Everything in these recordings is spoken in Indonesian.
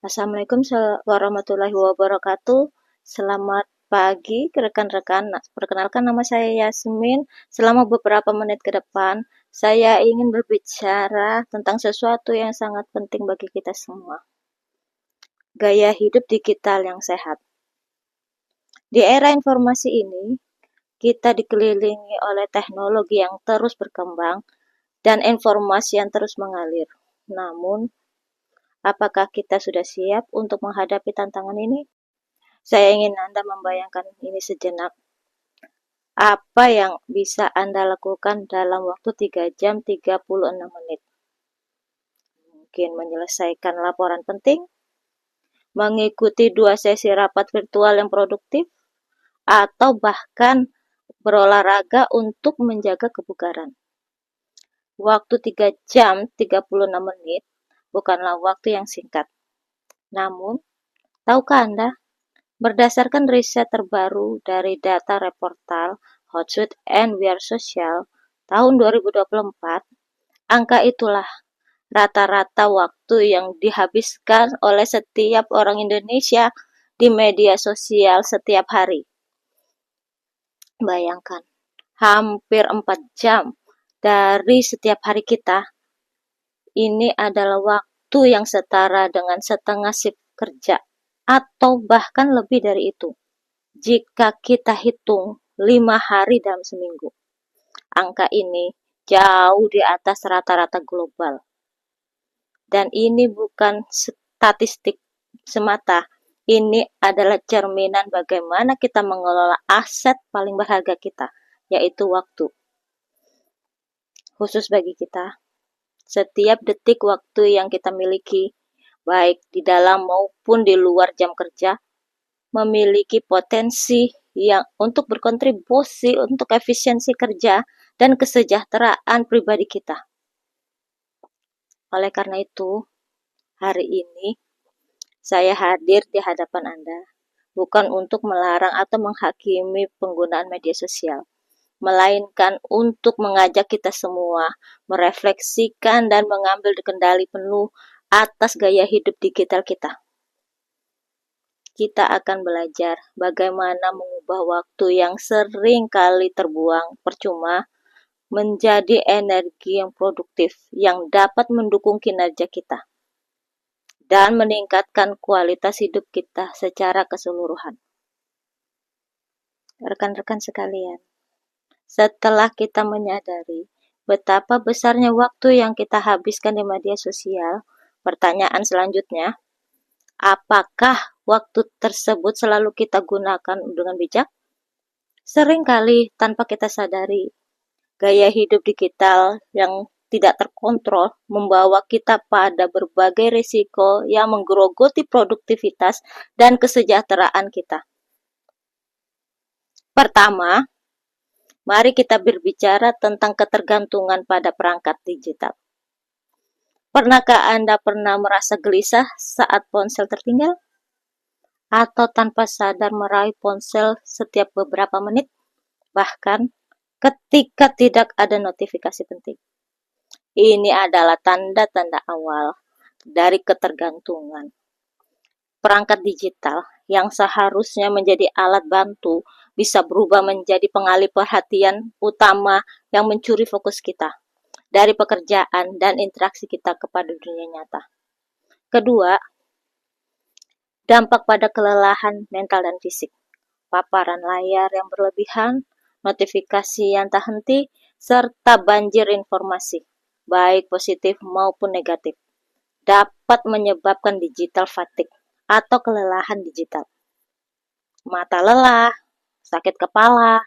Assalamualaikum warahmatullahi wabarakatuh. Selamat pagi rekan-rekan. Perkenalkan nama saya Yasmin. Selama beberapa menit ke depan, saya ingin berbicara tentang sesuatu yang sangat penting bagi kita semua. Gaya hidup digital yang sehat. Di era informasi ini, kita dikelilingi oleh teknologi yang terus berkembang dan informasi yang terus mengalir. Namun, apakah kita sudah siap untuk menghadapi tantangan ini? Saya ingin Anda membayangkan ini sejenak. Apa yang bisa Anda lakukan dalam waktu 3 jam 36 menit? Mungkin menyelesaikan laporan penting, mengikuti 2 sesi rapat virtual yang produktif, atau bahkan berolahraga untuk menjaga kebugaran. Waktu 3 jam 36 menit bukanlah waktu yang singkat. Namun, tahukah Anda, berdasarkan riset terbaru dari data reportal Hootsuite and We Are Social tahun 2024, angka itulah rata-rata waktu yang dihabiskan oleh setiap orang Indonesia di media sosial setiap hari. Bayangkan, hampir 4 jam dari setiap hari kita. Ini adalah waktu yang setara dengan setengah shift kerja, atau bahkan lebih dari itu. Jika kita hitung 5 hari dalam seminggu, angka ini jauh di atas rata-rata global. Dan ini bukan statistik semata, ini adalah cerminan bagaimana kita mengelola aset paling berharga kita, yaitu waktu. Khusus bagi kita, setiap detik waktu yang kita miliki, baik di dalam maupun di luar jam kerja, memiliki potensi yang untuk berkontribusi untuk efisiensi kerja dan kesejahteraan pribadi kita. Oleh karena itu, hari ini saya hadir di hadapan Anda bukan untuk melarang atau menghakimi penggunaan media sosial, melainkan untuk mengajak kita semua merefleksikan dan mengambil kendali penuh atas gaya hidup digital kita. Kita akan belajar bagaimana mengubah waktu yang sering kali terbuang percuma menjadi energi yang produktif yang dapat mendukung kinerja kita dan meningkatkan kualitas hidup kita secara keseluruhan. Rekan-rekan sekalian, setelah kita menyadari betapa besarnya waktu yang kita habiskan di media sosial, pertanyaan selanjutnya, apakah waktu tersebut selalu kita gunakan dengan bijak? Seringkali tanpa kita sadari, gaya hidup digital yang tidak terkontrol membawa kita pada berbagai risiko yang menggerogoti produktivitas dan kesejahteraan kita. Pertama, mari kita berbicara tentang ketergantungan pada perangkat digital. Pernahkah Anda pernah merasa gelisah saat ponsel tertinggal? Atau tanpa sadar meraih ponsel setiap beberapa menit? Bahkan ketika tidak ada notifikasi penting. Ini adalah tanda-tanda awal dari ketergantungan. Perangkat digital yang seharusnya menjadi alat bantu bisa berubah menjadi pengalih perhatian utama yang mencuri fokus kita dari pekerjaan dan interaksi kita kepada dunia nyata. Kedua, dampak pada kelelahan mental dan fisik. Paparan layar yang berlebihan, notifikasi yang tak henti, serta banjir informasi, baik positif maupun negatif, dapat menyebabkan digital fatigue atau kelelahan digital. Mata lelah, sakit kepala,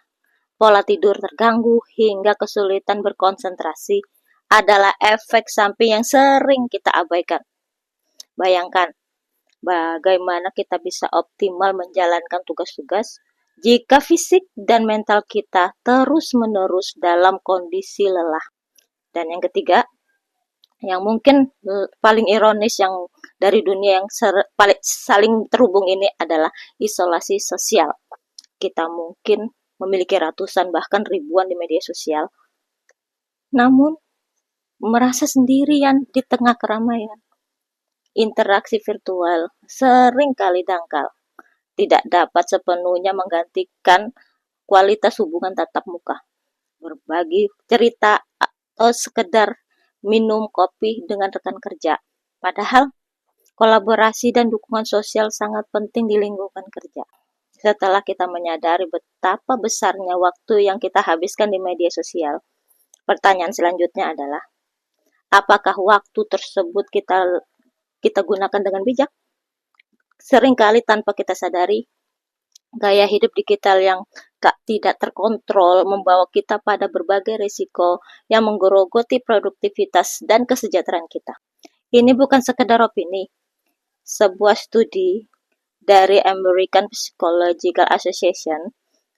pola tidur terganggu, hingga kesulitan berkonsentrasi adalah efek samping yang sering kita abaikan. Bayangkan, bagaimana kita bisa optimal menjalankan tugas-tugas jika fisik dan mental kita terus-menerus dalam kondisi lelah. Dan yang ketiga, yang mungkin paling ironis yang dari dunia yang saling terhubung ini adalah isolasi sosial. Kita mungkin memiliki ratusan bahkan ribuan di media sosial, namun merasa sendirian di tengah keramaian. Interaksi virtual sering kali dangkal, tidak dapat sepenuhnya menggantikan kualitas hubungan tatap muka, berbagi cerita, atau sekedar minum kopi dengan rekan kerja. Padahal kolaborasi dan dukungan sosial sangat penting di lingkungan kerja. Setelah kita menyadari betapa besarnya waktu yang kita habiskan di media sosial, pertanyaan selanjutnya adalah, apakah waktu tersebut kita gunakan dengan bijak? Seringkali tanpa kita sadari, gaya hidup digital yang tidak terkontrol membawa kita pada berbagai risiko yang menggerogoti produktivitas dan kesejahteraan kita. Ini bukan sekedar opini. Sebuah studi dari American Psychological Association,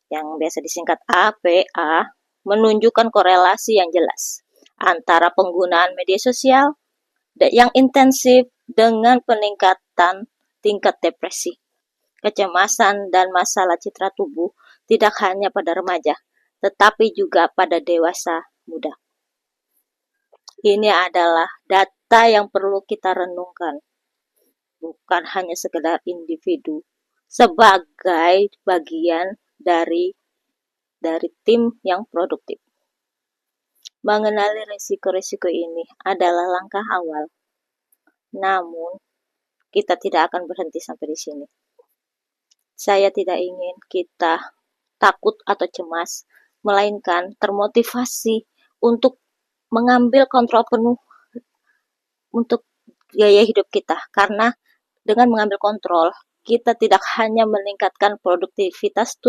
yang biasa disingkat APA, menunjukkan korelasi yang jelas antara penggunaan media sosial yang intensif dengan peningkatan tingkat depresi, kecemasan, dan masalah citra tubuh tidak hanya pada remaja, tetapi juga pada dewasa muda. Ini adalah data yang perlu kita renungkan, bukan hanya sekedar individu, sebagai bagian dari tim yang produktif. Mengenali risiko-risiko ini adalah langkah awal, namun kita tidak akan berhenti sampai di sini. Saya tidak ingin kita takut atau cemas, melainkan termotivasi untuk mengambil kontrol penuh untuk gaya hidup kita. Karena dengan mengambil kontrol, kita tidak hanya meningkatkan produktivitas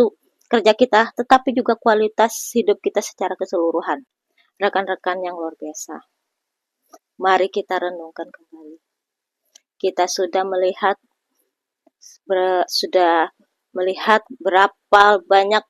kerja kita, tetapi juga kualitas hidup kita secara keseluruhan. Rekan-rekan yang luar biasa, mari kita renungkan kembali. Kita sudah melihat berapa banyak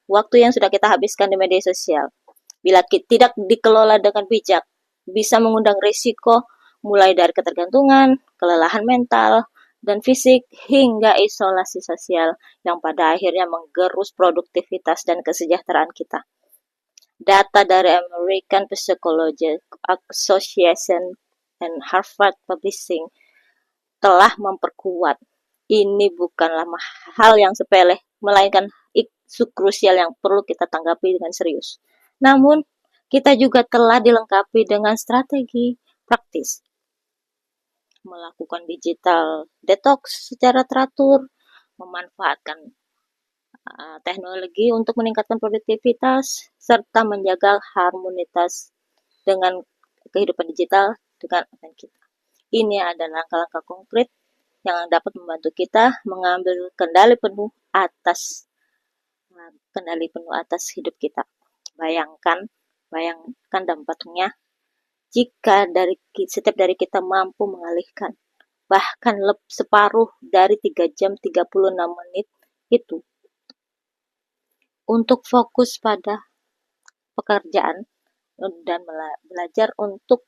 waktu yang sudah kita habiskan di media sosial. Bila tidak dikelola dengan bijak, bisa mengundang risiko mulai dari ketergantungan, kelelahan mental, dan fisik, hingga isolasi sosial yang pada akhirnya menggerus produktivitas dan kesejahteraan kita. Data dari American Psychological Association dan Harvard Publishing telah memperkuat ini bukanlah hal yang sepele, melainkan isu krusial yang perlu kita tanggapi dengan serius. Namun, kita juga telah dilengkapi dengan strategi praktis. Melakukan digital detox secara teratur, memanfaatkan teknologi untuk meningkatkan produktivitas, serta menjaga harmonitas dengan kehidupan digital dengan online kita. Ini adalah langkah-langkah konkret yang dapat membantu kita mengambil kendali penuh atas hidup kita. Bayangkan dampaknya jika setiap dari kita mampu mengalihkan bahkan separuh dari 3 jam 36 menit itu untuk fokus pada pekerjaan dan belajar untuk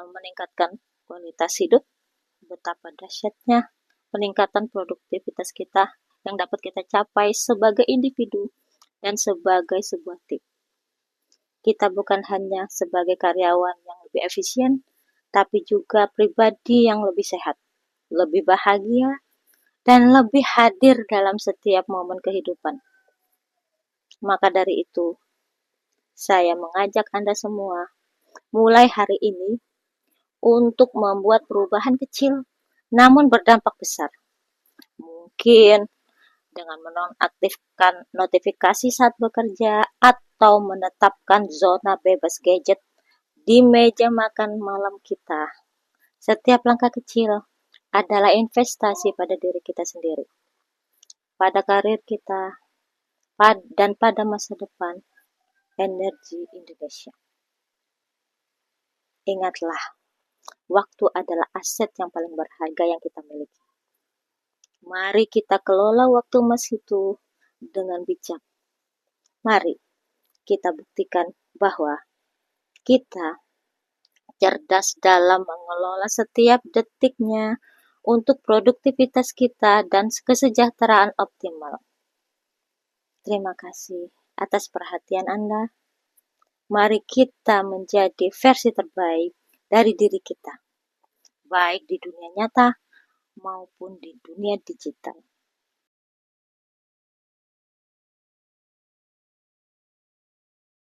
meningkatkan kualitas hidup. Betapa dahsyatnya peningkatan produktivitas kita yang dapat kita capai sebagai individu dan sebagai sebuah tim. Kita bukan hanya sebagai karyawan yang lebih efisien, tapi juga pribadi yang lebih sehat, lebih bahagia, dan lebih hadir dalam setiap momen kehidupan. Maka dari itu, saya mengajak Anda semua mulai hari ini untuk membuat perubahan kecil namun berdampak besar. Mungkin dengan menonaktifkan notifikasi saat bekerja atau menetapkan zona bebas gadget di meja makan malam kita. Setiap langkah kecil adalah investasi pada diri kita sendiri, pada karir kita, dan pada masa depan energi Indonesia. Ingatlah, waktu adalah aset yang paling berharga yang kita miliki. Mari kita kelola waktu emas itu dengan bijak. Mari kita buktikan bahwa kita cerdas dalam mengelola setiap detiknya untuk produktivitas kita dan kesejahteraan optimal. Terima kasih atas perhatian Anda. Mari kita menjadi versi terbaik dari diri kita. baik di dunia nyata maupun di dunia digital.